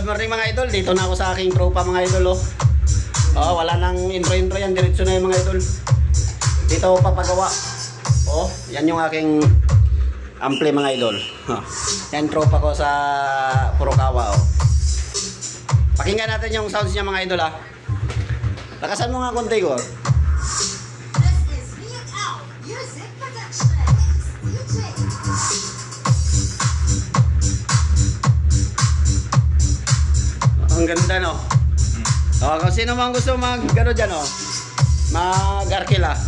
good morning mga idol. Dito na ako sa aking tropa mga idol, oh. Oh, wala nang intro-intro yan, diretso na yung mga idol. Dito ako papagawa. Oh, yan yung aking ampli mga idol. Yan tropa ko sa Furukawa, oh. Pakinggan natin yung sounds niya mga idol, ah. Lakasan mo nga konti ko. Ang ganda, no? Oh, kung sino man gusto mag-ano dyan, oh, mag-arkila,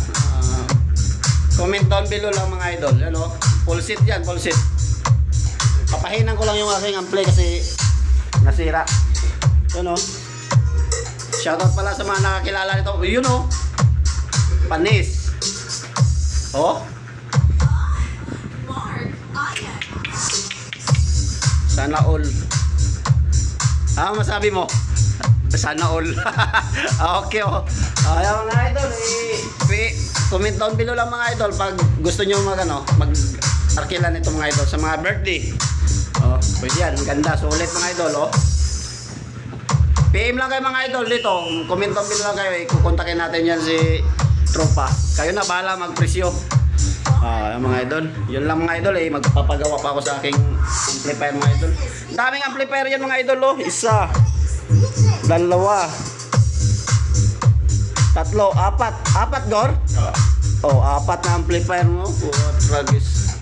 comment down below lang mga idol. Ano? Full set yan, full set. Papahinan ko lang yung aking ampli kasi nasira. Yun, oh. Shoutout pala sa mga nakakilala nito. Yun, oh. Panis. Oh. Sana all. Ah, masabi mo? Sana all. Okay, oh. Ayan mga idol, comment down below lang mga idol pag gusto nyo mag-arkila nito mga idol sa mga birthday. Oh, pwede yan. Ganda, sulit mga idol, oh. PM lang kayo mga idol dito. Comment down below lang kayo. Kukontakin natin yan si tropa. Kayo na bahala magpresyo. Mga idol, yun lang mga idol, magpapagawa pa ako sa aking amplifier mga idol. Daming amplifier yan mga idol, oh. Isa, dalawa, tatlo, apat gor? Oh, apat na amplifier mo. Tragis.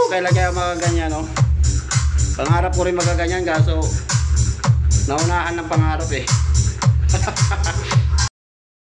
Kailan kaya magaganyan, no? Pangarap ko rin magaganyan kaso naunahan ng pangarap, eh.